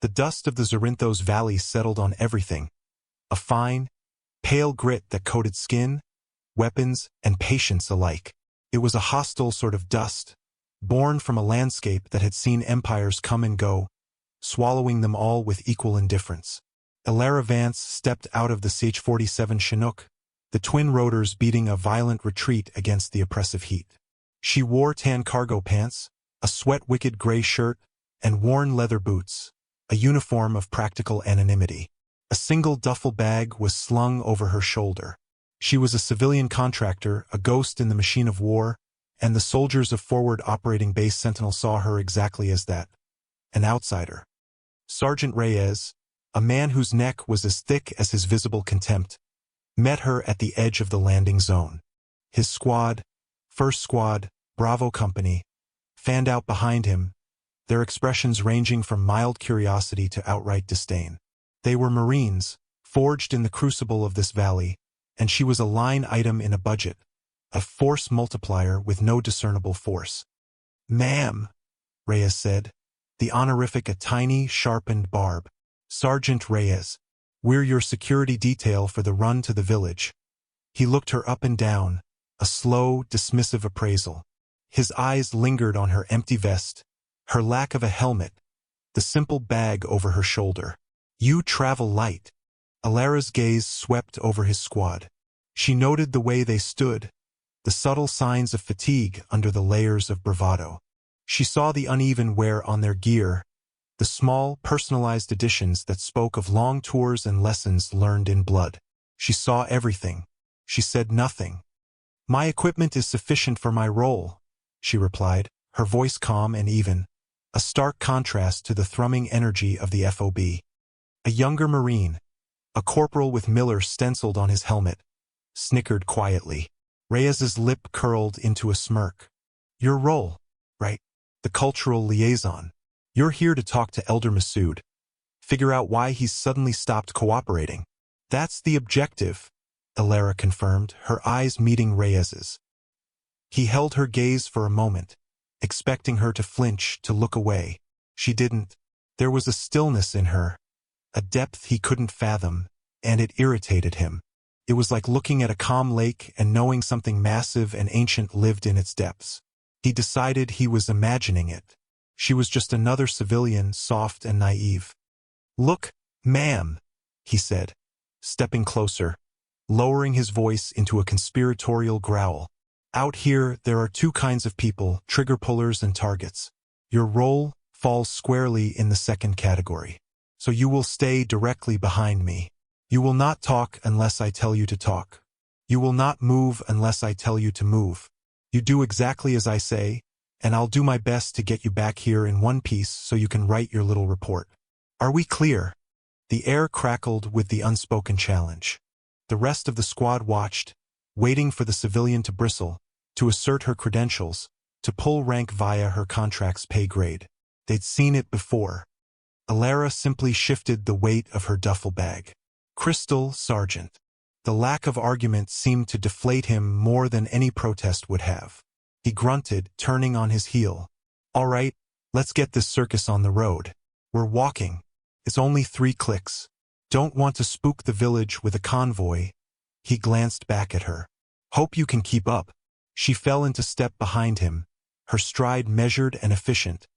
The dust of the Zorinthos Valley settled on everything, a fine, pale grit that coated skin, weapons, and patience alike. It was a hostile sort of dust, born from a landscape that had seen empires come and go, swallowing them all with equal indifference. Elara Vance stepped out of the CH-47 Chinook, the twin rotors beating a violent retreat against the oppressive heat. She wore tan cargo pants, a sweat-wicked gray shirt, and worn leather boots, a uniform of practical anonymity. A single duffel bag was slung over her shoulder. She was a civilian contractor, a ghost in the machine of war, and the soldiers of Forward Operating Base Sentinel saw her exactly as that, an outsider. Sergeant Reyes, a man whose neck was as thick as his visible contempt, met her at the edge of the landing zone. His squad, First Squad, Bravo Company, fanned out behind him, their expressions ranging from mild curiosity to outright disdain. They were Marines, forged in the crucible of this valley, and she was a line item in a budget, a force multiplier with no discernible force. "Ma'am," Reyes said, the honorific a tiny, sharpened barb. "Sergeant Reyes, we're your security detail for the run to the village." He looked her up and down, a slow, dismissive appraisal. His eyes lingered on her empty vest, her lack of a helmet, the simple bag over her shoulder. "You travel light." Alara's gaze swept over his squad. She noted the way they stood, the subtle signs of fatigue under the layers of bravado. She saw the uneven wear on their gear, the small, personalized additions that spoke of long tours and lessons learned in blood. She saw everything. She said nothing. "My equipment is sufficient for my role," she replied, her voice calm and even, a stark contrast to the thrumming energy of the FOB. A younger Marine, a corporal with Miller stenciled on his helmet, snickered quietly. Reyes's lip curled into a smirk. "Your role, right? The cultural liaison. You're here to talk to Elder Massoud, figure out why he's suddenly stopped cooperating." "That's the objective," Elara confirmed, her eyes meeting Reyes's. He held her gaze for a moment, expecting her to flinch, to look away. She didn't. There was a stillness in her, a depth he couldn't fathom, and it irritated him. It was like looking at a calm lake and knowing something massive and ancient lived in its depths. He decided he was imagining it. She was just another civilian, soft and naive. "Look, ma'am," he said, stepping closer, lowering his voice into a conspiratorial growl. "Out here, there are two kinds of people, trigger pullers and targets. Your role falls squarely in the second category. So you will stay directly behind me. You will not talk unless I tell you to talk. You will not move unless I tell you to move. You do exactly as I say, and I'll do my best to get you back here in one piece so you can write your little report. Are we clear?" The air crackled with the unspoken challenge. The rest of the squad watched, waiting for the civilian to bristle, to assert her credentials, to pull rank via her contract's pay grade. They'd seen it before. Elara simply shifted the weight of her duffel bag. "Crystal, Sergeant." The lack of argument seemed to deflate him more than any protest would have. He grunted, turning on his heel. "All right, let's get this circus on the road. We're walking. It's only 3 clicks. Don't want to spook the village with a convoy." He glanced back at her. "Hope you can keep up." She fell into step behind him, her stride measured and efficient,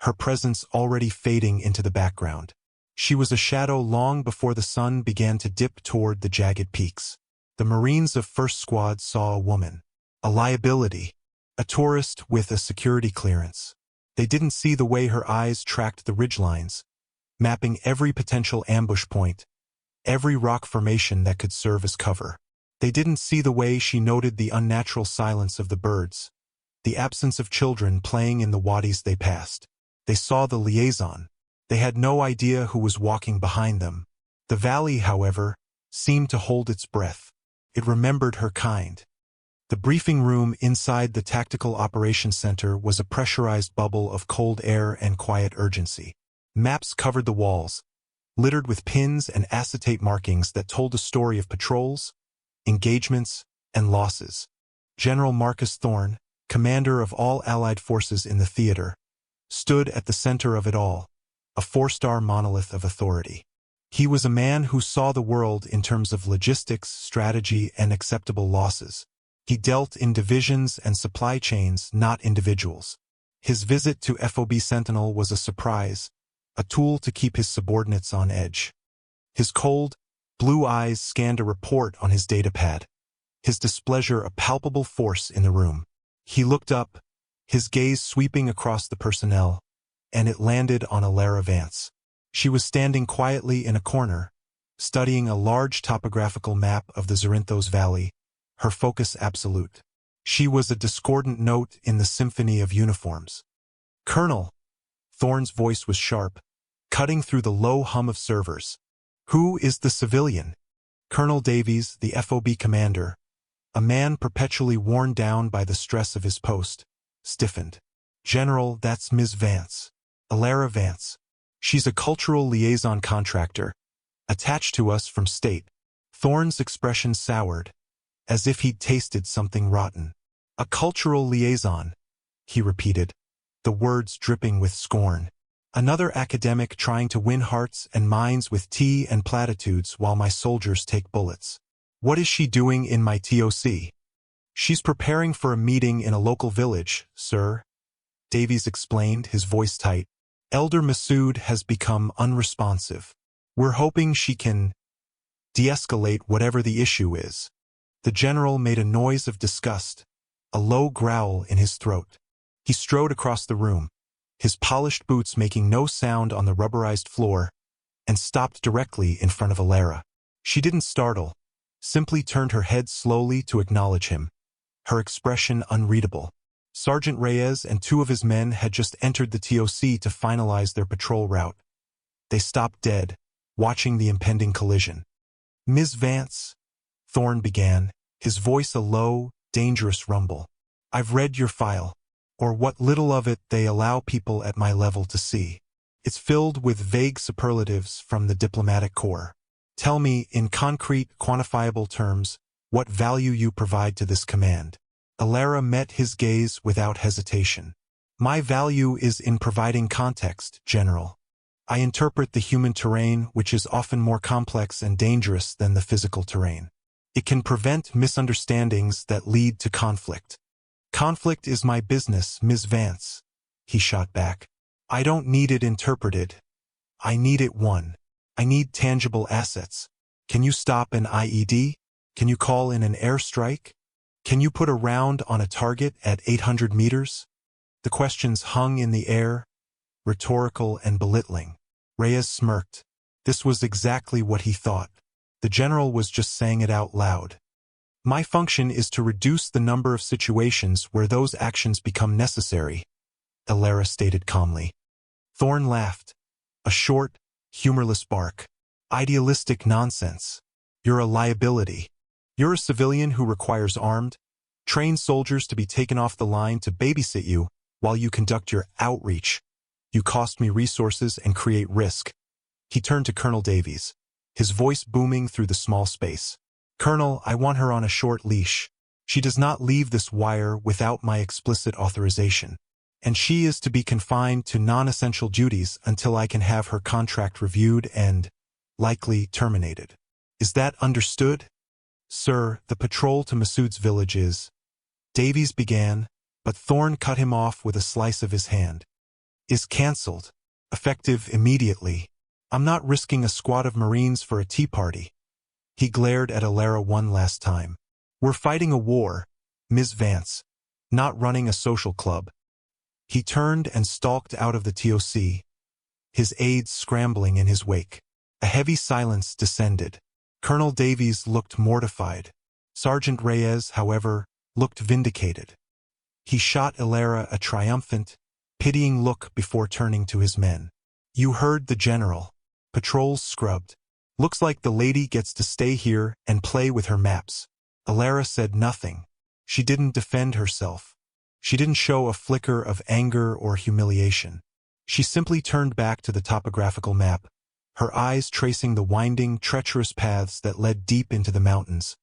her presence already fading into the background. She was a shadow long before the sun began to dip toward the jagged peaks. The Marines of First Squad saw a woman, a liability, a tourist with a security clearance. They didn't see the way her eyes tracked the ridgelines, mapping every potential ambush point, every rock formation that could serve as cover. They didn't see the way she noted the unnatural silence of the birds, the absence of children playing in the wadis they passed. They saw the liaison. They had no idea who was walking behind them. The valley, however, seemed to hold its breath. It remembered her kind. The briefing room inside the Tactical Operations Center was a pressurized bubble of cold air and quiet urgency. Maps covered the walls, littered with pins and acetate markings that told a story of patrols, engagements, and losses. General Marcus Thorne, commander of all Allied forces in the theater, stood at the center of it all, a four-star monolith of authority. He was a man who saw the world in terms of logistics, strategy, and acceptable losses. He dealt in divisions and supply chains, not individuals. His visit to FOB Sentinel was a surprise, a tool to keep his subordinates on edge. His cold, blue eyes scanned a report on his datapad, his displeasure a palpable force in the room. He looked up, his gaze sweeping across the personnel, and it landed on Alara Vance. She was standing quietly in a corner, studying a large topographical map of the Zorinthos Valley, her focus absolute. She was a discordant note in the symphony of uniforms. "Colonel," Thorne's voice was sharp, cutting through the low hum of servers. "Who is the civilian?" Colonel Davies, the FOB commander, a man perpetually worn down by the stress of his post, stiffened. "General, that's Ms. Vance. Alara Vance. She's a cultural liaison contractor, attached to us from state." Thorne's expression soured, as if he'd tasted something rotten. "A cultural liaison," he repeated, the words dripping with scorn. "Another academic trying to win hearts and minds with tea and platitudes while my soldiers take bullets. What is she doing in my TOC?" "She's preparing for a meeting in a local village, sir," Davies explained, his voice tight. "Elder Masood has become unresponsive. We're hoping she can de-escalate whatever the issue is." The general made a noise of disgust, a low growl in his throat. He strode across the room, his polished boots making no sound on the rubberized floor, and stopped directly in front of Alara. She didn't startle, simply turned her head slowly to acknowledge him, her expression unreadable. Sergeant Reyes and two of his men had just entered the TOC to finalize their patrol route. They stopped dead, watching the impending collision. "Ms. Vance," Thorne began, his voice a low, dangerous rumble. "I've read your file, or what little of it they allow people at my level to see. It's filled with vague superlatives from the diplomatic corps. Tell me, in concrete, quantifiable terms, what value you provide to this command." Alara met his gaze without hesitation. "My value is in providing context, General. I interpret the human terrain, which is often more complex and dangerous than the physical terrain. It can prevent misunderstandings that lead to conflict." "Conflict is my business, Ms. Vance," he shot back. "I don't need it interpreted. I need it won. I need tangible assets. Can you stop an IED? Can you call in an airstrike? Can you put a round on a target at 800 meters? The questions hung in the air, rhetorical and belittling. Reyes smirked. This was exactly what he thought. The general was just saying it out loud. "My function is to reduce the number of situations where those actions become necessary," Alara stated calmly. Thorne laughed, a short, humorless bark. "Idealistic nonsense. You're a liability. You're a civilian who requires armed, trained soldiers to be taken off the line to babysit you while you conduct your outreach. You cost me resources and create risk." He turned to Colonel Davies, his voice booming through the small space. "Colonel, I want her on a short leash. She does not leave this wire without my explicit authorization, and she is to be confined to non-essential duties until I can have her contract reviewed and, likely, terminated. Is that understood?" "Sir, the patrol to Masood's village is—" Davies began, but Thorne cut him off with a slice of his hand. "Is cancelled. Effective immediately. I'm not risking a squad of Marines for a tea party." He glared at Alara one last time. "We're fighting a war, Ms. Vance, not running a social club." He turned and stalked out of the TOC, his aides scrambling in his wake. A heavy silence descended. Colonel Davies looked mortified. Sergeant Reyes, however, looked vindicated. He shot Alara a triumphant, pitying look before turning to his men. "You heard the general. Patrols scrubbed. Looks like the lady gets to stay here and play with her maps." Alara said nothing. She didn't defend herself. She didn't show a flicker of anger or humiliation. She simply turned back to the topographical map, her eyes tracing the winding, treacherous paths that led deep into the mountains,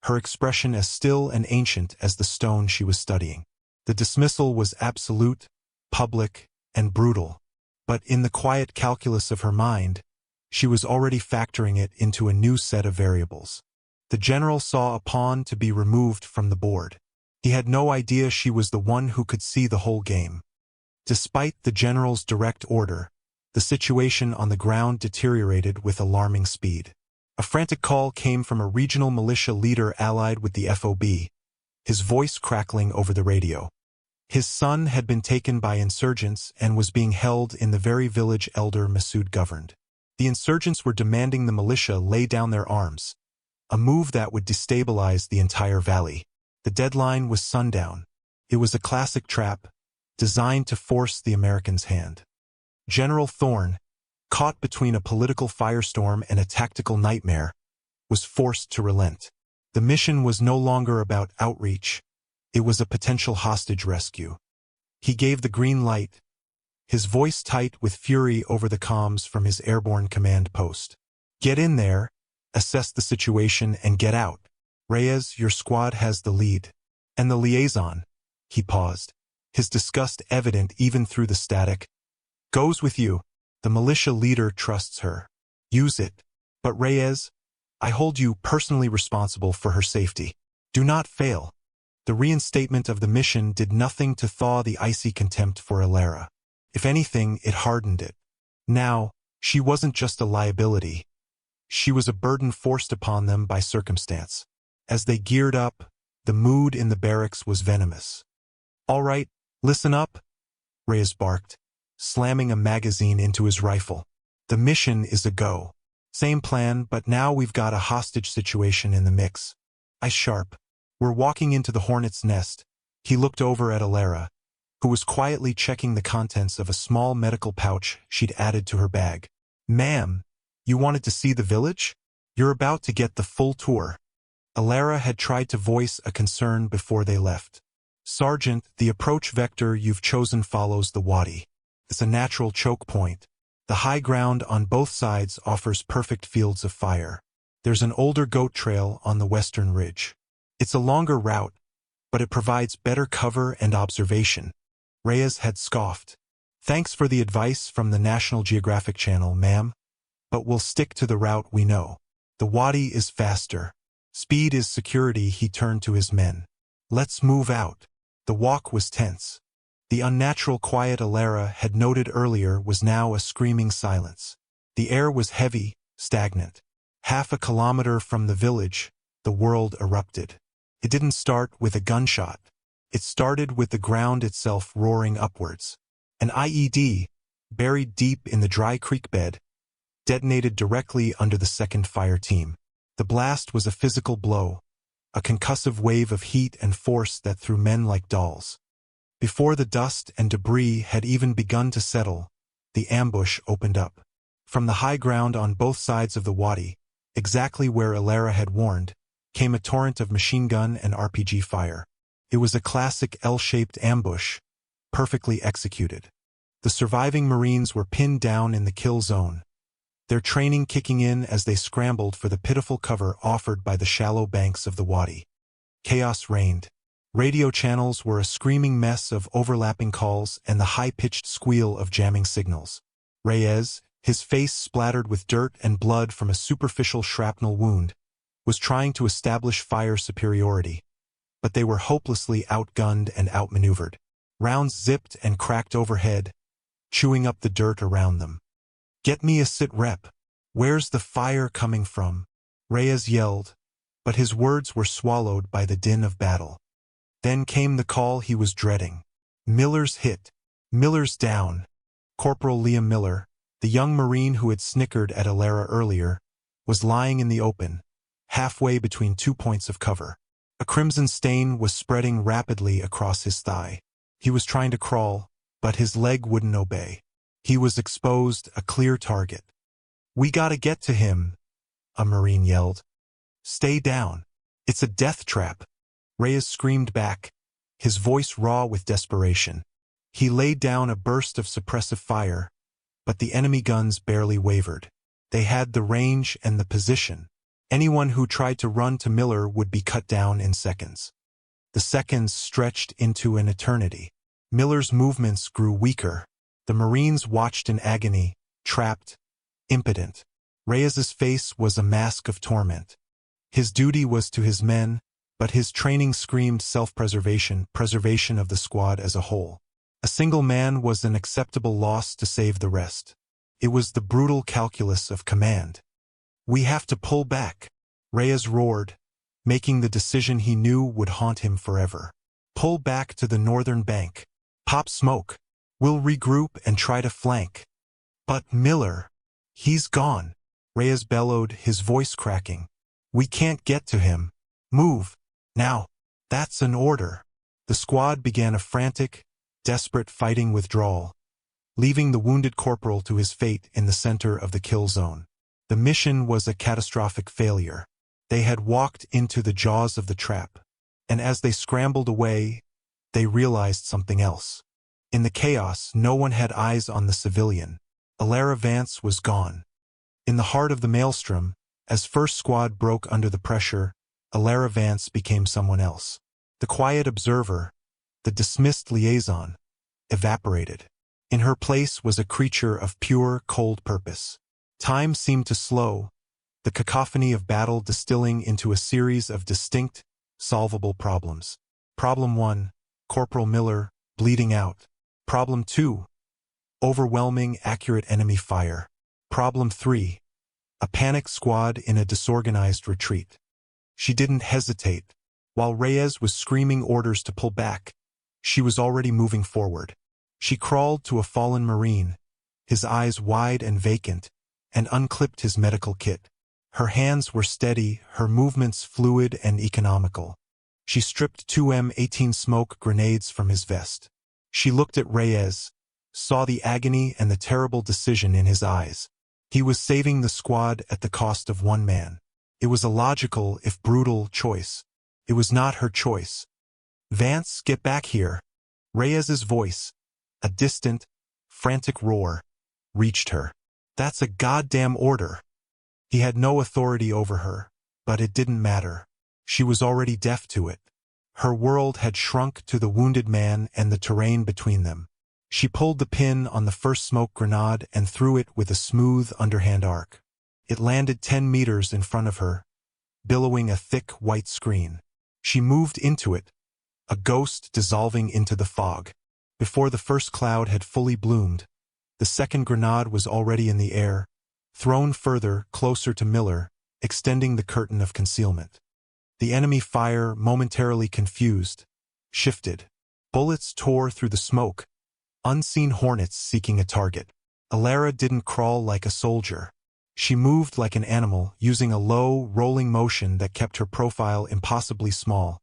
her expression as still and ancient as the stone she was studying. The dismissal was absolute, public, and brutal, But in the quiet calculus of her mind, she was already factoring it into a new set of variables. The general saw a pawn to be removed from the board. He had no idea she was the one who could see the whole game. Despite the general's direct order, the situation on the ground deteriorated with alarming speed. A frantic call came from a regional militia leader allied with the FOB, his voice crackling over the radio. His son had been taken by insurgents and was being held in the very village Elder Masood governed. The insurgents were demanding the militia lay down their arms, a move that would destabilize the entire valley. The deadline was sundown. It was a classic trap, designed to force the Americans' hand. General Thorne, caught between a political firestorm and a tactical nightmare, was forced to relent. The mission was no longer about outreach. It was a potential hostage rescue. He gave the green light, his voice tight with fury over the comms from his airborne command post. Get in there, assess the situation, and get out. Reyes, your squad has the lead. And the liaison, he paused, his disgust evident even through the static, goes with you. The militia leader trusts her. Use it. But Reyes, I hold you personally responsible for her safety. Do not fail. The reinstatement of the mission did nothing to thaw the icy contempt for Alara. If anything, it hardened it. Now, she wasn't just a liability. She was a burden forced upon them by circumstance. As they geared up, the mood in the barracks was venomous. All right, listen up, Reyes barked, slamming a magazine into his rifle. The mission is a go. Same plan, but now we've got a hostage situation in the mix. Eyes sharp. We're walking into the hornet's nest. He looked over at Alara, who was quietly checking the contents of a small medical pouch she'd added to her bag. Ma'am, you wanted to see the village? You're about to get the full tour. Alara had tried to voice a concern before they left. Sergeant, the approach vector you've chosen follows the wadi. It's a natural choke point. The high ground on both sides offers perfect fields of fire. There's an older goat trail on the western ridge. It's a longer route, but it provides better cover and observation. Reyes had scoffed. Thanks for the advice from the National Geographic Channel, ma'am, but we'll stick to the route we know. The wadi is faster. Speed is security. He turned to his men. Let's move out. The walk was tense. The unnatural quiet Alara had noted earlier was now a screaming silence. The air was heavy, stagnant. Half a kilometer from the village, the world erupted. It didn't start with a gunshot. It started with the ground itself roaring upwards. An IED, buried deep in the dry creek bed, detonated directly under the second fire team. The blast was a physical blow, a concussive wave of heat and force that threw men like dolls. Before the dust and debris had even begun to settle, the ambush opened up. From the high ground on both sides of the wadi, exactly where Alara had warned, came a torrent of machine gun and RPG fire. It was a classic L-shaped ambush, perfectly executed. The surviving Marines were pinned down in the kill zone, their training kicking in as they scrambled for the pitiful cover offered by the shallow banks of the wadi. Chaos reigned. Radio channels were a screaming mess of overlapping calls and the high-pitched squeal of jamming signals. Reyes, his face splattered with dirt and blood from a superficial shrapnel wound, was trying to establish fire superiority, but they were hopelessly outgunned and outmaneuvered. Rounds zipped and cracked overhead, chewing up the dirt around them. Get me a sit rep. Where's the fire coming from? Reyes yelled, but his words were swallowed by the din of battle. Then came the call he was dreading. Miller's hit. Miller's down. Corporal Liam Miller, the young Marine who had snickered at Alara earlier, was lying in the open, halfway between 2 points of cover. A crimson stain was spreading rapidly across his thigh. He was trying to crawl, but his leg wouldn't obey. He was exposed, a clear target. We gotta get to him, a Marine yelled. Stay down. It's a death trap. Reyes screamed back, his voice raw with desperation. He laid down a burst of suppressive fire, but the enemy guns barely wavered. They had the range and the position. Anyone who tried to run to Miller would be cut down in seconds. The seconds stretched into an eternity. Miller's movements grew weaker. The Marines watched in agony, trapped, impotent. Reyes's face was a mask of torment. His duty was to his men, but his training screamed self-preservation, preservation of the squad as a whole. A single man was an acceptable loss to save the rest. It was the brutal calculus of command. "We have to pull back," Reyes roared, making the decision he knew would haunt him forever. "Pull back to the northern bank. Pop smoke. We'll regroup and try to flank." "But Miller, he's gone," Reyes bellowed, his voice cracking. "We can't get to him. Move. Now." "That's an order." The squad began a frantic, desperate fighting withdrawal, leaving the wounded corporal to his fate in the center of the kill zone. The mission was a catastrophic failure. They had walked into the jaws of the trap, and as they scrambled away, they realized something else. In the chaos, no one had eyes on the civilian. Alara Vance was gone. In the heart of the maelstrom, as First Squad broke under the pressure, Alara Vance became someone else. The quiet observer, the dismissed liaison, evaporated. In her place was a creature of pure, cold purpose. Time seemed to slow, the cacophony of battle distilling into a series of distinct, solvable problems. Problem 1, Corporal Miller, bleeding out. Problem 2, overwhelming, accurate enemy fire. Problem 3, a panicked squad in a disorganized retreat. She didn't hesitate. While Reyes was screaming orders to pull back, she was already moving forward. She crawled to a fallen Marine, his eyes wide and vacant, and unclipped his medical kit. Her hands were steady, her movements fluid and economical. She stripped 2 M18 smoke grenades from his vest. She looked at Reyes, saw the agony and the terrible decision in his eyes. He was saving the squad at the cost of one man. It was a logical, if brutal, choice. It was not her choice. "Vance, get back here." Reyes's voice, a distant, frantic roar, reached her. "That's a goddamn order." He had no authority over her, but it didn't matter. She was already deaf to it. Her world had shrunk to the wounded man and the terrain between them. She pulled the pin on the first smoke grenade and threw it with a smooth underhand arc. It landed 10 meters in front of her, billowing a thick white screen. She moved into it, a ghost dissolving into the fog. Before the first cloud had fully bloomed, the second grenade was already in the air, thrown further, closer to Miller, extending the curtain of concealment. The enemy fire, momentarily confused, shifted. Bullets tore through the smoke, unseen hornets seeking a target. Alara didn't crawl like a soldier. She moved like an animal, using a low, rolling motion that kept her profile impossibly small,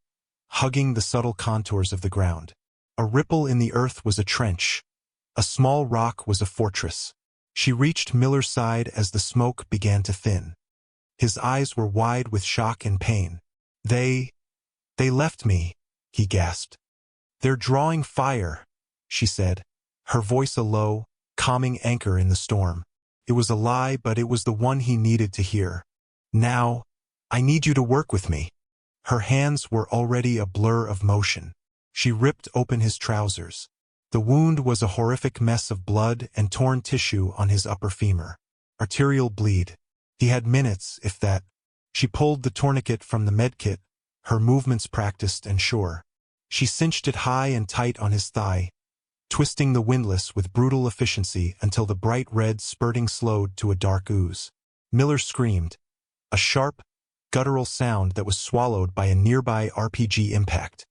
hugging the subtle contours of the ground. A ripple in the earth was a trench. A small rock was a fortress. She reached Miller's side as the smoke began to thin. His eyes were wide with shock and pain. They left me," he gasped. "They're drawing fire," she said, her voice a low, calming anchor in the storm. It was a lie, but it was the one he needed to hear. "Now, I need you to work with me." Her hands were already a blur of motion. She ripped open his trousers. The wound was a horrific mess of blood and torn tissue on his upper femur. Arterial bleed. He had minutes, if that. She pulled the tourniquet from the medkit, her movements practiced and sure. She cinched it high and tight on his thigh, twisting the windlass with brutal efficiency until the bright red spurting slowed to a dark ooze. Miller screamed, a sharp, guttural sound that was swallowed by a nearby RPG impact.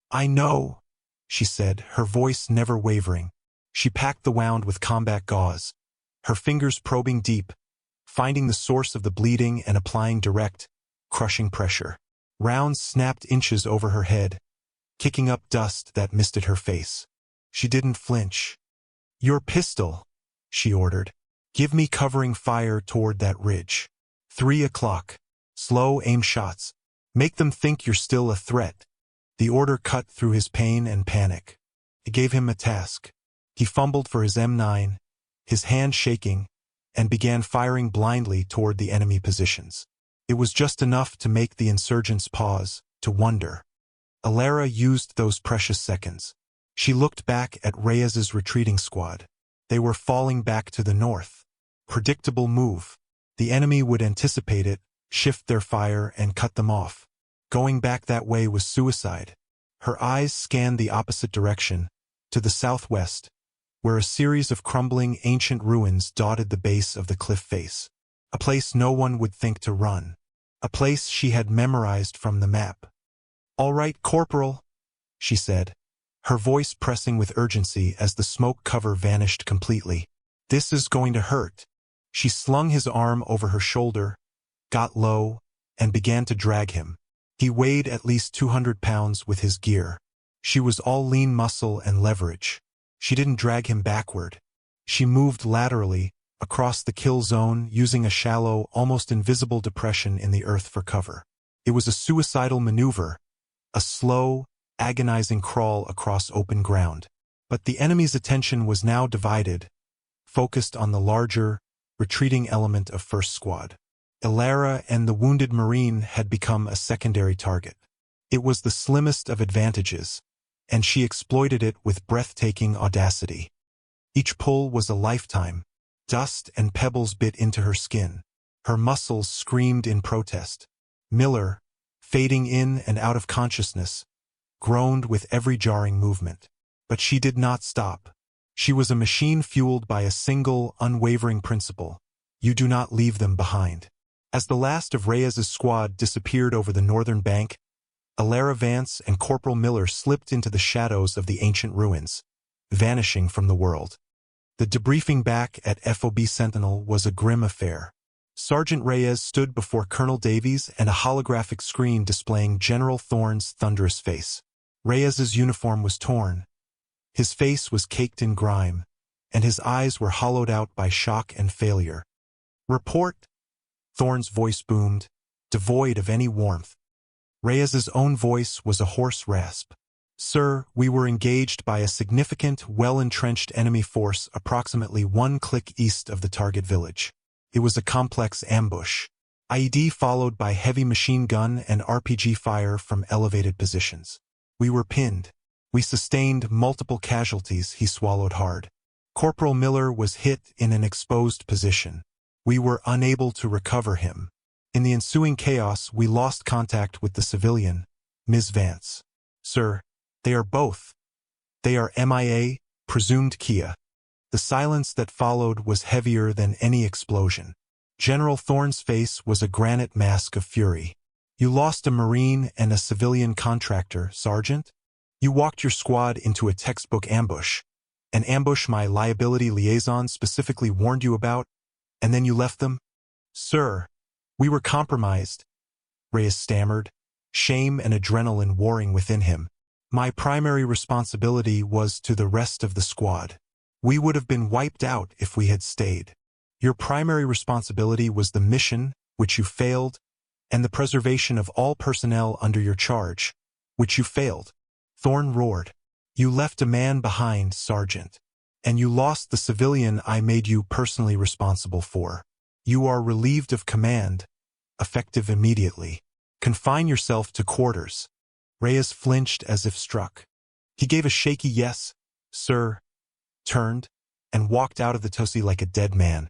"I know," she said, her voice never wavering. She packed the wound with combat gauze, her fingers probing deep, finding the source of the bleeding and applying direct, crushing pressure. Rounds snapped inches over her head, kicking up dust that misted her face. She didn't flinch. "Your pistol," she ordered. "Give me covering fire toward that ridge. 3 o'clock. Slow aim shots. Make them think you're still a threat." The order cut through his pain and panic. It gave him a task. He fumbled for his M9, his hand shaking, and began firing blindly toward the enemy positions. It was just enough to make the insurgents pause, to wonder. Alara used those precious seconds. She looked back at Reyes's retreating squad. They were falling back to the north. Predictable move. The enemy would anticipate it, shift their fire, and cut them off. Going back that way was suicide. Her eyes scanned the opposite direction, to the southwest, where a series of crumbling ancient ruins dotted the base of the cliff face. A place no one would think to run. A place she had memorized from the map. "All right, Corporal," she said, her voice pressing with urgency as the smoke cover vanished completely. "This is going to hurt." She slung his arm over her shoulder, got low, and began to drag him. He weighed at least 200 pounds with his gear. She was all lean muscle and leverage. She didn't drag him backward. She moved laterally, across the kill zone, using a shallow, almost invisible depression in the earth for cover. It was a suicidal maneuver, a slow, agonizing crawl across open ground. But the enemy's attention was now divided, focused on the larger, retreating element of First Squad. Ilara and the wounded Marine had become a secondary target. It was the slimmest of advantages, and she exploited it with breathtaking audacity. Each pull was a lifetime. Dust and pebbles bit into her skin. Her muscles screamed in protest. Miller, fading in and out of consciousness, groaned with every jarring movement. But she did not stop. She was a machine fueled by a single, unwavering principle: you do not leave them behind. As the last of Reyes's squad disappeared over the northern bank, Ilara Vance and Corporal Miller slipped into the shadows of the ancient ruins, vanishing from the world. The debriefing back at FOB Sentinel was a grim affair. Sergeant Reyes stood before Colonel Davies and a holographic screen displaying General Thorne's thunderous face. Reyes's uniform was torn. His face was caked in grime, and his eyes were hollowed out by shock and failure. "Report," Thorne's voice boomed, devoid of any warmth. Reyes's own voice was a hoarse rasp. "Sir, we were engaged by a significant, well-entrenched enemy force approximately 1 click east of the target village. It was a complex ambush. IED followed by heavy machine gun and RPG fire from elevated positions. We were pinned. We sustained multiple casualties," he swallowed hard. "Corporal Miller was hit in an exposed position. We were unable to recover him. In the ensuing chaos, we lost contact with the civilian, Ms. Vance. Sir, they are both. They are MIA, presumed Kia." The silence that followed was heavier than any explosion. General Thorne's face was a granite mask of fury. "You lost a Marine and a civilian contractor, Sergeant? You walked your squad into a textbook ambush, an ambush my liability liaison specifically warned you about, and then you left them?" "Sir, we were compromised," Reyes stammered, shame and adrenaline warring within him. "My primary responsibility was to the rest of the squad. We would have been wiped out if we had stayed. Your primary responsibility was the mission, which you failed, and the preservation of all personnel under your charge, which you failed." Thorne roared. "You left a man behind, Sergeant. And you lost the civilian I made you personally responsible for. You are relieved of command, effective immediately. Confine yourself to quarters." Reyes flinched as if struck. He gave a shaky "yes, sir," turned, and walked out of the Tosi like a dead man.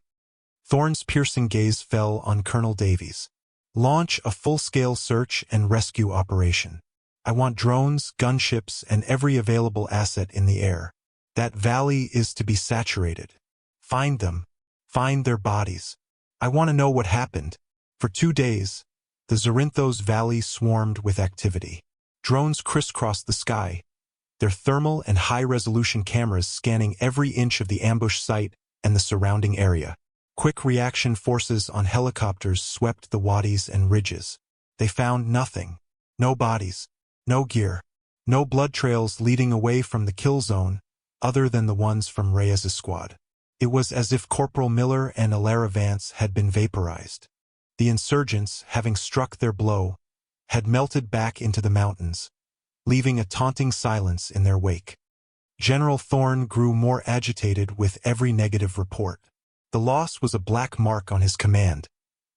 Thorne's piercing gaze fell on Colonel Davies. "Launch a full-scale search and rescue operation. I want drones, gunships, and every available asset in the air. That valley is to be saturated. Find them. Find their bodies. I want to know what happened." For 2 days, the Zorinthos Valley swarmed with activity. Drones crisscrossed the sky, their thermal and high-resolution cameras scanning every inch of the ambush site and the surrounding area. Quick reaction forces on helicopters swept the wadis and ridges. They found nothing. No bodies. No gear. No blood trails leading away from the kill zone, other than the ones from Reyes's squad. It was as if Corporal Miller and Ilara Vance had been vaporized. The insurgents, having struck their blow, had melted back into the mountains, leaving a taunting silence in their wake. General Thorne grew more agitated with every negative report. The loss was a black mark on his command,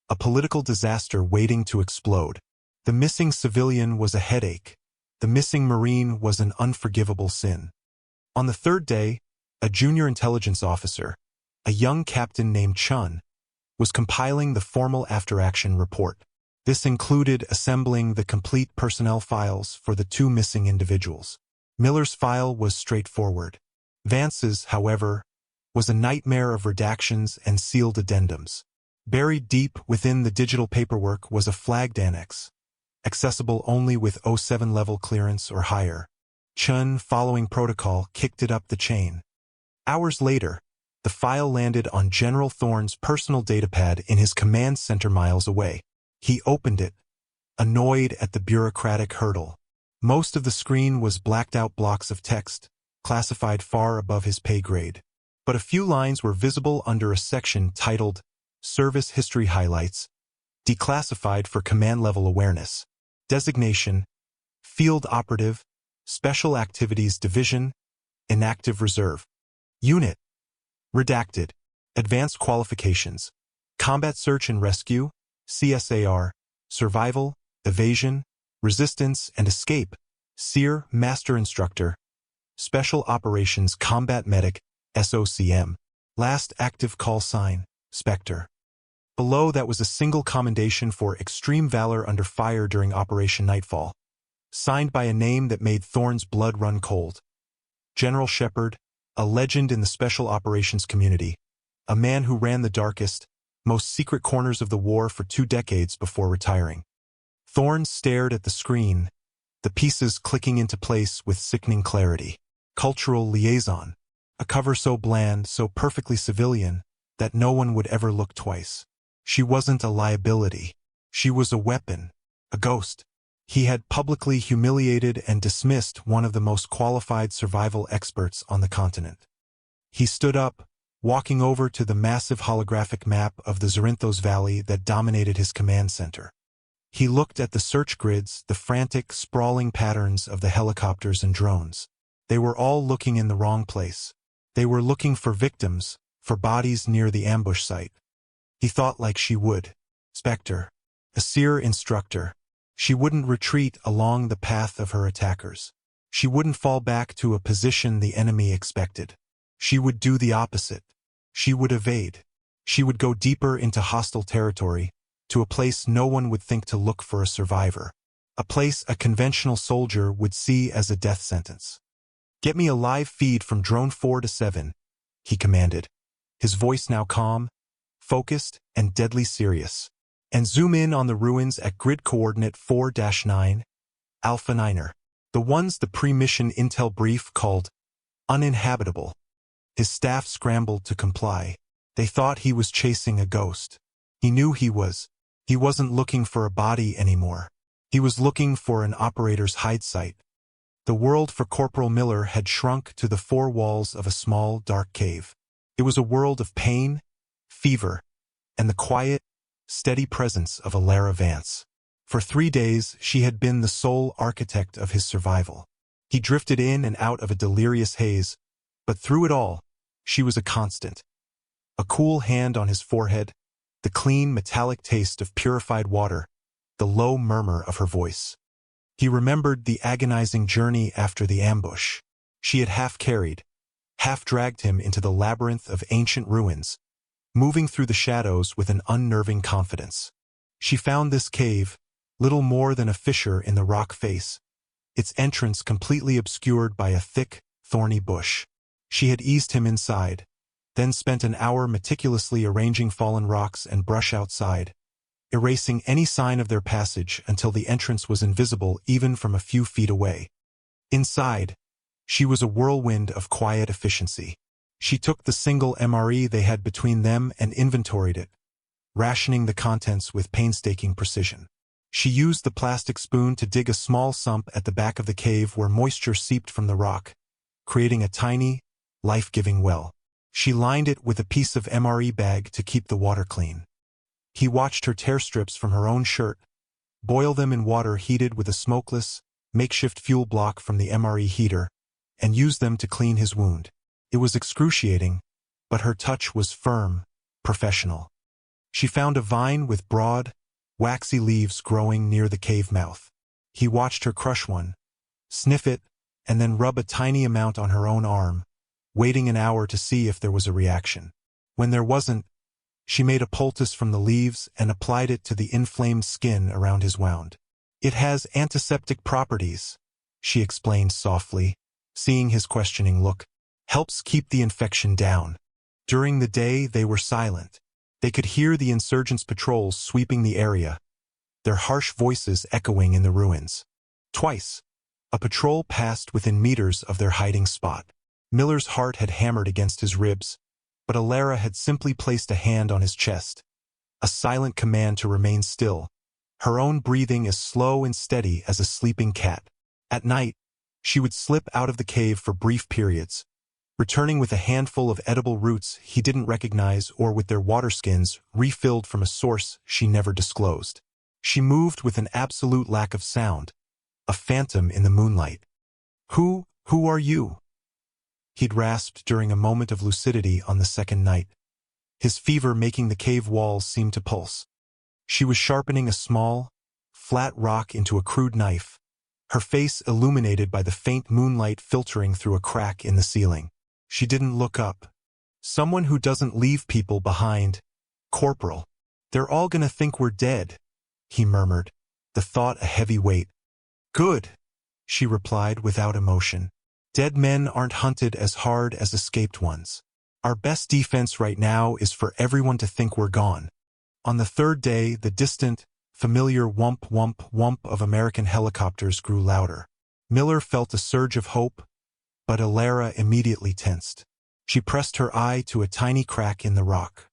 a political disaster waiting to explode. The missing civilian was a headache. The missing Marine was an unforgivable sin. On the 3rd day, A junior intelligence officer, a young captain named Chun, was compiling the formal after-action report. This included assembling the complete personnel files for the two missing individuals. Miller's file was straightforward. Vance's, however, was a nightmare of redactions and sealed addendums. Buried deep within the digital paperwork was a flagged annex, accessible only with 07 level clearance or higher. Chun, following protocol, kicked it up the chain. Hours later, the file landed on General Thorne's personal datapad in his command center miles away. He opened it, annoyed at the bureaucratic hurdle. Most of the screen was blacked-out blocks of text, classified far above his pay grade. But a few lines were visible under a section titled Service History Highlights, declassified for command-level awareness. Designation: Field Operative, Special Activities Division, Inactive Reserve. Unit: Redacted. Advanced Qualifications: Combat Search and Rescue, CSAR, Survival, Evasion, Resistance and Escape, SEER, Master Instructor, Special Operations Combat Medic, SOCM. Last active call sign, Spectre. Below that was a single commendation for extreme valor under fire during Operation Nightfall, signed by a name that made Thorne's blood run cold. General Shepard, a legend in the special operations community, a man who ran the darkest, most secret corners of the war for 2 decades before retiring. Thorne stared at the screen, the pieces clicking into place with sickening clarity. Cultural liaison. A cover so bland, so perfectly civilian, that no one would ever look twice. She wasn't a liability. She was a weapon, a ghost. He had publicly humiliated and dismissed one of the most qualified survival experts on the continent. He stood up, walking over to the massive holographic map of the Zorinthos Valley that dominated his command center. He looked at the search grids, the frantic, sprawling patterns of the helicopters and drones. They were all looking in the wrong place. They were looking for victims, for bodies near the ambush site. He thought like she would. Spectre. A SEER instructor. She wouldn't retreat along the path of her attackers. She wouldn't fall back to a position the enemy expected. She would do the opposite. She would evade. She would go deeper into hostile territory, to a place no one would think to look for a survivor. A place a conventional soldier would see as a death sentence. "Get me a live feed from drone 4 to 7, he commanded, his voice now calm, focused, and deadly serious. "And zoom in on the ruins at grid coordinate 4-9, Alpha Niner. The ones the pre-mission intel brief called uninhabitable." His staff scrambled to comply. They thought he was chasing a ghost. He knew he was. He wasn't looking for a body anymore. He was looking for an operator's hide site. The world for Corporal Miller had shrunk to the 4 walls of a small, dark cave. It was a world of pain, fever, and the quiet, steady presence of Alara Vance. For 3 days, she had been the sole architect of his survival. He drifted in and out of a delirious haze, but through it all, she was a constant. A cool hand on his forehead, the clean, metallic taste of purified water, the low murmur of her voice. He remembered the agonizing journey after the ambush. She had half carried, half dragged him into the labyrinth of ancient ruins, moving through the shadows with an unnerving confidence. She found this cave, little more than a fissure in the rock face, its entrance completely obscured by a thick, thorny bush. She had eased him inside, then spent an hour meticulously arranging fallen rocks and brush outside, erasing any sign of their passage until the entrance was invisible even from a few feet away. Inside, she was a whirlwind of quiet efficiency. She took the single MRE they had between them and inventoried it, rationing the contents with painstaking precision. She used the plastic spoon to dig a small sump at the back of the cave where moisture seeped from the rock, creating a tiny, life-giving well. She lined it with a piece of MRE bag to keep the water clean. He watched her tear strips from her own shirt, boil them in water heated with a smokeless, makeshift fuel block from the MRE heater, and use them to clean his wound. It was excruciating, but her touch was firm, professional. She found a vine with broad, waxy leaves growing near the cave mouth. He watched her crush one, sniff it, and then rub a tiny amount on her own arm, waiting an hour to see if there was a reaction. When there wasn't, she made a poultice from the leaves and applied it to the inflamed skin around his wound. "It has antiseptic properties," she explained softly, seeing his questioning look. "Helps keep the infection down." During the day, they were silent. They could hear the insurgents' patrols sweeping the area, their harsh voices echoing in the ruins. Twice, a patrol passed within meters of their hiding spot. Miller's heart had hammered against his ribs, but Alara had simply placed a hand on his chest, a silent command to remain still, her own breathing as slow and steady as a sleeping cat. At night, she would slip out of the cave for brief periods, returning with a handful of edible roots he didn't recognize or with their water skins refilled from a source she never disclosed. She moved with an absolute lack of sound, a phantom in the moonlight. Who are you?" he'd rasped during a moment of lucidity on the second night, his fever making the cave walls seem to pulse. She was sharpening a small, flat rock into a crude knife, her face illuminated by the faint moonlight filtering through a crack in the ceiling. She didn't look up. "Someone who doesn't leave people behind, Corporal. They're all gonna think we're dead," he murmured, the thought a heavy weight. "Good," she replied without emotion. "Dead men aren't hunted as hard as escaped ones. Our best defense right now is for everyone to think we're gone." On the third day, the distant, familiar whump whump whump of American helicopters grew louder. Miller felt a surge of hope, but Alara immediately tensed. She pressed her eye to a tiny crack in the rock.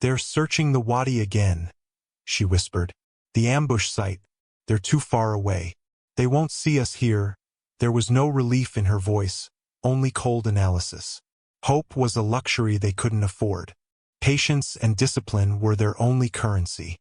"They're searching the wadi again," she whispered. "The ambush site. They're too far away. They won't see us here." There was no relief in her voice, only cold analysis. Hope was a luxury they couldn't afford. Patience and discipline were their only currency.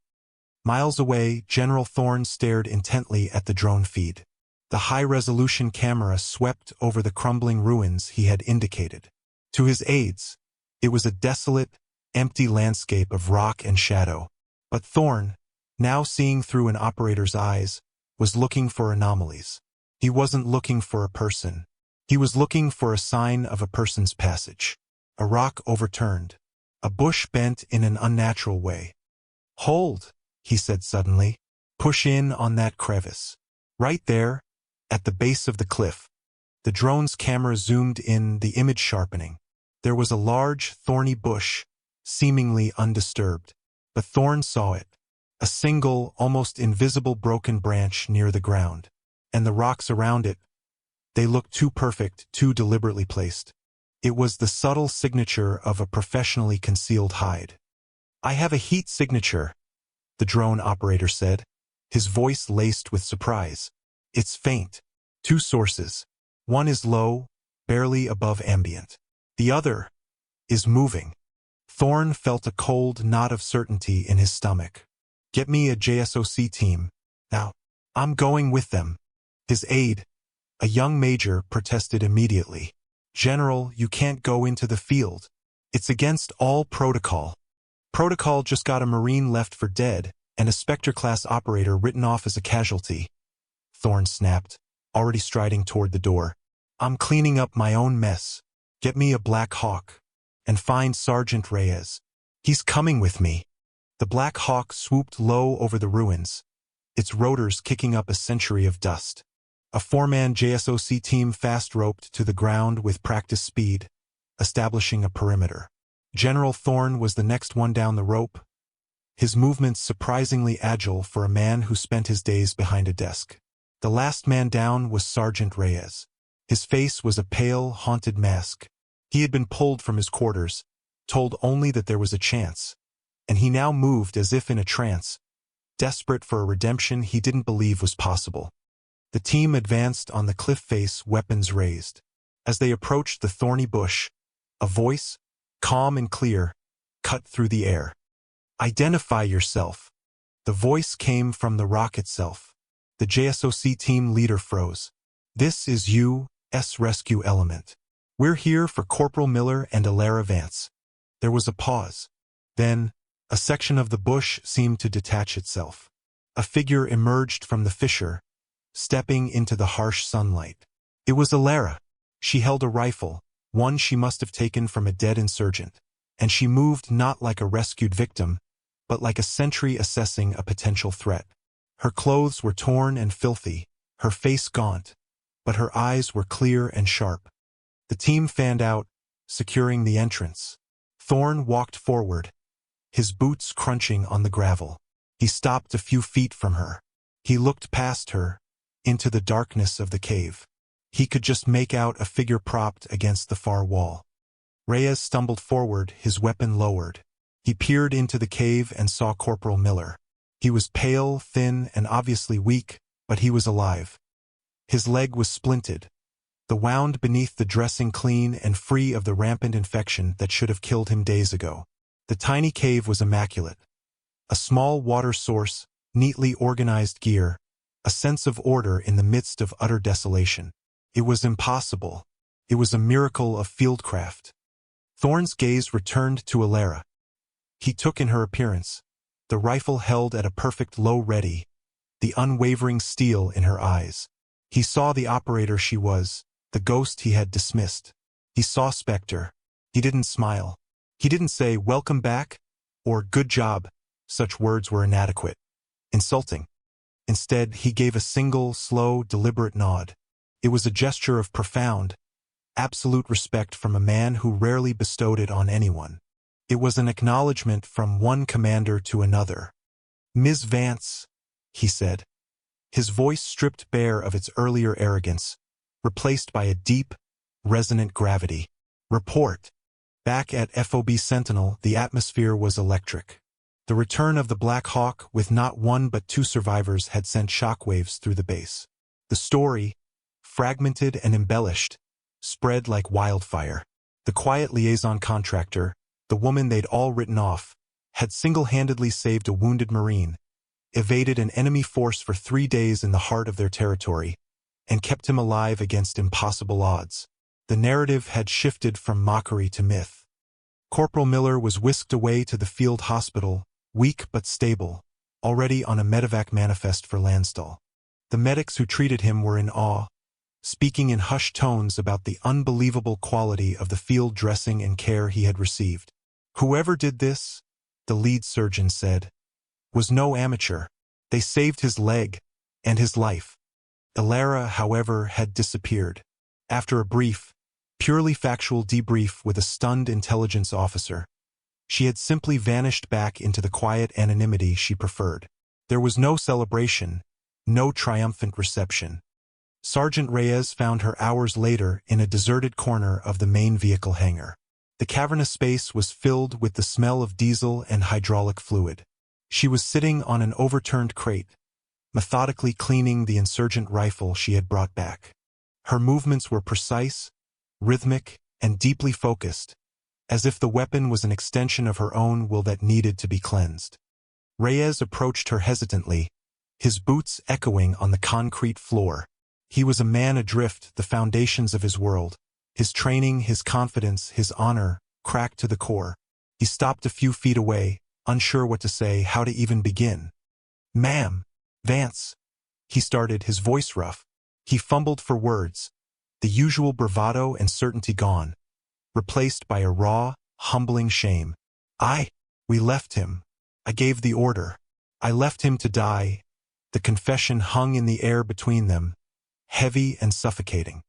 Miles away, General Thorne stared intently at the drone feed. The high-resolution camera swept over the crumbling ruins he had indicated. To his aides, it was a desolate, empty landscape of rock and shadow. But Thorne, now seeing through an operator's eyes, was looking for anomalies. He wasn't looking for a person. He was looking for a sign of a person's passage. A rock overturned. A bush bent in an unnatural way. "Hold," he said suddenly. "Push in on that crevice. Right there, at the base of the cliff." The drone's camera zoomed in, the image sharpening. There was a large, thorny bush, seemingly undisturbed. But Thorne saw it. A single, almost invisible broken branch near the ground. And the rocks around it, they looked too perfect, too deliberately placed. It was the subtle signature of a professionally concealed hide. "I have a heat signature," the drone operator said, his voice laced with surprise. "It's faint. 2 sources. One is low, barely above ambient. The other is moving." Thorne felt a cold knot of certainty in his stomach. "Get me a JSOC team. Now, I'm going with them." His aide, a young major, protested immediately. "General, you can't go into the field. It's against all protocol. Protocol just got a Marine left for dead and a Spectre-class operator written off as a casualty." Thorne snapped, already striding toward the door. "I'm cleaning up my own mess. Get me a Black Hawk. And find Sergeant Reyes. He's coming with me." The Black Hawk swooped low over the ruins, its rotors kicking up a century of dust. A 4-man JSOC team fast-roped to the ground with practice speed, establishing a perimeter. General Thorne was the next one down the rope, his movements surprisingly agile for a man who spent his days behind a desk. The last man down was Sergeant Reyes. His face was a pale, haunted mask. He had been pulled from his quarters, told only that there was a chance, and he now moved as if in a trance, desperate for a redemption he didn't believe was possible. The team advanced on the cliff face, weapons raised. As they approached the thorny bush, a voice, calm and clear, cut through the air. "Identify yourself." The voice came from the rock itself. The JSOC team leader froze. "This is U.S. Rescue Element. We're here for Corporal Miller and Alara Vance." There was a pause. Then, a section of the bush seemed to detach itself. A figure emerged from the fissure, stepping into the harsh sunlight. It was Alara. She held a rifle, one she must have taken from a dead insurgent, and she moved not like a rescued victim, but like a sentry assessing a potential threat. Her clothes were torn and filthy, her face gaunt, but her eyes were clear and sharp. The team fanned out, securing the entrance. Thorn walked forward, his boots crunching on the gravel. He stopped a few feet from her. He looked past her, into the darkness of the cave. He could just make out a figure propped against the far wall. Reyes stumbled forward, his weapon lowered. He peered into the cave and saw Corporal Miller. He was pale, thin, and obviously weak, but he was alive. His leg was splinted, the wound beneath the dressing clean and free of the rampant infection that should have killed him days ago. The tiny cave was immaculate. A small water source, neatly organized gear, a sense of order in the midst of utter desolation. It was impossible. It was a miracle of fieldcraft. Thorn's gaze returned to Alara. He took in her appearance, the rifle held at a perfect low ready, the unwavering steel in her eyes. He saw the operator she was, the ghost he had dismissed. He saw Spectre. He didn't smile. He didn't say, "Welcome back," or "Good job." Such words were inadequate, insulting. Instead, he gave a single, slow, deliberate nod. It was a gesture of profound, absolute respect from a man who rarely bestowed it on anyone. It was an acknowledgement from one commander to another. "Ms. Vance," he said. His voice stripped bare of its earlier arrogance, replaced by a deep, resonant gravity. "Report." Back at FOB Sentinel, the atmosphere was electric. The return of the Black Hawk with not one but two survivors had sent shockwaves through the base. The story, fragmented and embellished, spread like wildfire. The quiet liaison contractor, the woman they'd all written off, had single-handedly saved a wounded Marine, evaded an enemy force for 3 days in the heart of their territory, and kept him alive against impossible odds. The narrative had shifted from mockery to myth. Corporal Miller was whisked away to the field hospital, weak but stable, already on a medevac manifest for Landstuhl. The medics who treated him were in awe, speaking in hushed tones about the unbelievable quality of the field dressing and care he had received. "Whoever did this," the lead surgeon said, "was no amateur. They saved his leg and his life." Alara, however, had disappeared. After a brief, purely factual debrief with a stunned intelligence officer, she had simply vanished back into the quiet anonymity she preferred. There was no celebration, no triumphant reception. Sergeant Reyes found her hours later in a deserted corner of the main vehicle hangar. The cavernous space was filled with the smell of diesel and hydraulic fluid. She was sitting on an overturned crate, methodically cleaning the insurgent rifle she had brought back. Her movements were precise, rhythmic, and deeply focused, as if the weapon was an extension of her own will that needed to be cleansed. Reyes approached her hesitantly, his boots echoing on the concrete floor. He was a man adrift, the foundations of his world, his training, his confidence, his honor, cracked to the core. He stopped a few feet away, unsure what to say, how to even begin. "Ma'am, Vance," he started, his voice rough. He fumbled for words, the usual bravado and certainty gone, replaced by a raw, humbling shame. We left him. I gave the order. I left him to die." The confession hung in the air between them, heavy and suffocating.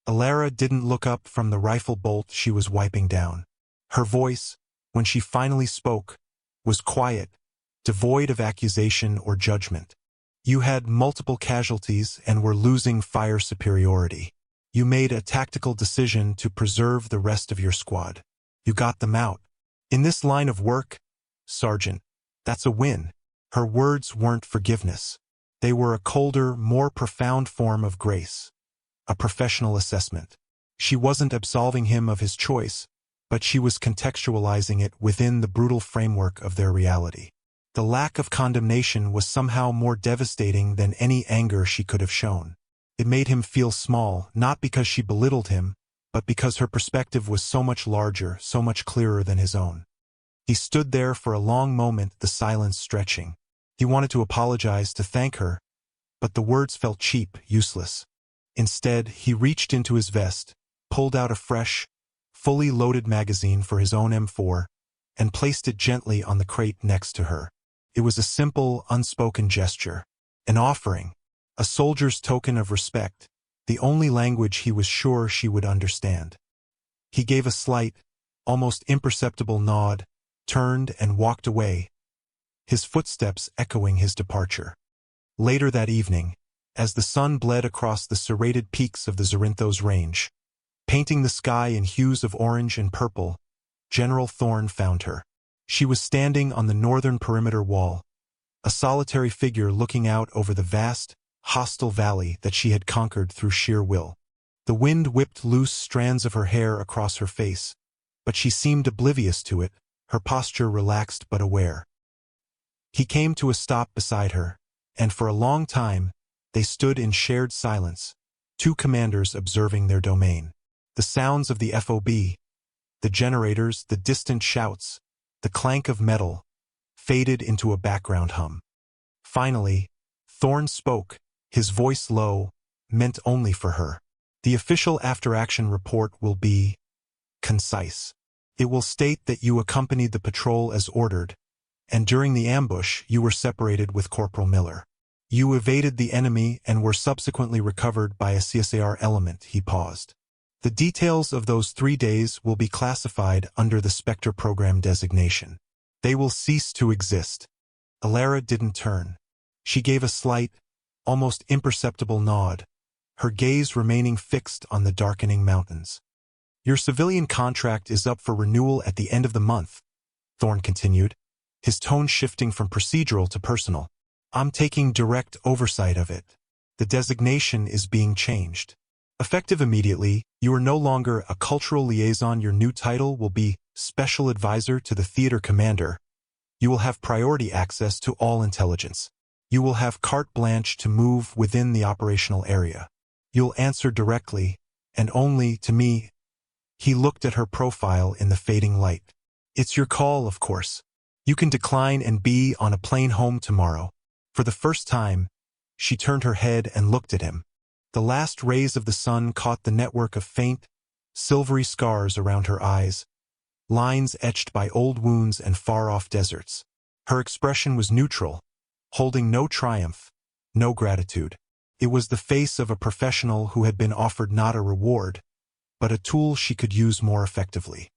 Alara didn't look up from the rifle bolt she was wiping down. Her voice, when she finally spoke, was quiet, devoid of accusation or judgment. "You had multiple casualties and were losing fire superiority. You made a tactical decision to preserve the rest of your squad. You got them out. In this line of work, Sergeant, that's a win." Her words weren't forgiveness. They were a colder, more profound form of grace, a professional assessment. She wasn't absolving him of his choice, but she was contextualizing it within the brutal framework of their reality. The lack of condemnation was somehow more devastating than any anger she could have shown. It made him feel small, not because she belittled him, but because her perspective was so much larger, so much clearer than his own. He stood there for a long moment, the silence stretching. He wanted to apologize, to thank her, but the words felt cheap, useless. Instead, he reached into his vest, pulled out a fresh, fully loaded magazine for his own M4, and placed it gently on the crate next to her. It was a simple, unspoken gesture, an offering, a soldier's token of respect, the only language he was sure she would understand. He gave a slight, almost imperceptible nod, turned and walked away, his footsteps echoing his departure. Later that evening, as the sun bled across the serrated peaks of the Zorinthos Range, painting the sky in hues of orange and purple, General Thorne found her. She was standing on the northern perimeter wall, a solitary figure looking out over the vast, hostile valley that she had conquered through sheer will. The wind whipped loose strands of her hair across her face, but she seemed oblivious to it, her posture relaxed but aware. He came to a stop beside her, and for a long time, they stood in shared silence, two commanders observing their domain. The sounds of the FOB, the generators, the distant shouts, the clank of metal, faded into a background hum. Finally, Thorne spoke, his voice low, meant only for her. The official after-action report will be concise. It will state that you accompanied the patrol as ordered, and during the ambush you were separated with Corporal Miller. You evaded the enemy and were subsequently recovered by a CSAR element. He paused. The details of those 3 days will be classified under the Spectre program designation. They will cease to exist. Alara didn't turn. She gave a slight, almost imperceptible nod, her gaze remaining fixed on the darkening mountains. Your civilian contract is up for renewal at the end of the month, Thorne continued, his tone shifting from procedural to personal. I'm taking direct oversight of it. The designation is being changed. Effective immediately, you are no longer a cultural liaison. Your new title will be Special Advisor to the Theater Commander. You will have priority access to all intelligence. You will have carte blanche to move within the operational area. You'll answer directly, and only to me. He looked at her profile in the fading light. It's your call, of course. You can decline and be on a plane home tomorrow. For the first time, she turned her head and looked at him. The last rays of the sun caught the network of faint, silvery scars around her eyes, lines etched by old wounds and far-off deserts. Her expression was neutral, holding no triumph, no gratitude. It was the face of a professional who had been offered not a reward, but a tool she could use more effectively.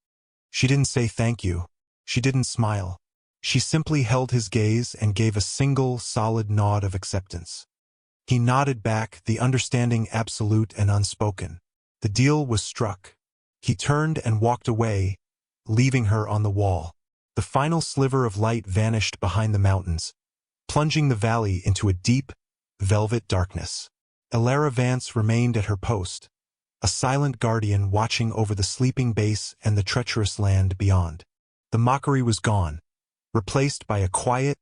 She didn't say thank you. She didn't smile. She simply held his gaze and gave a single, solid nod of acceptance. He nodded back, the understanding absolute and unspoken. The deal was struck. He turned and walked away, leaving her on the wall. The final sliver of light vanished behind the mountains, plunging the valley into a deep, velvet darkness. Alara Vance remained at her post, a silent guardian watching over the sleeping base and the treacherous land beyond. The mockery was gone, replaced by a quiet,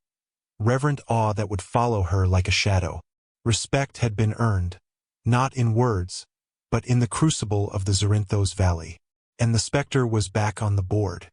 reverent awe that would follow her like a shadow. Respect had been earned, not in words, but in the crucible of the Zorinthos Valley. And the Spectre was back on the board.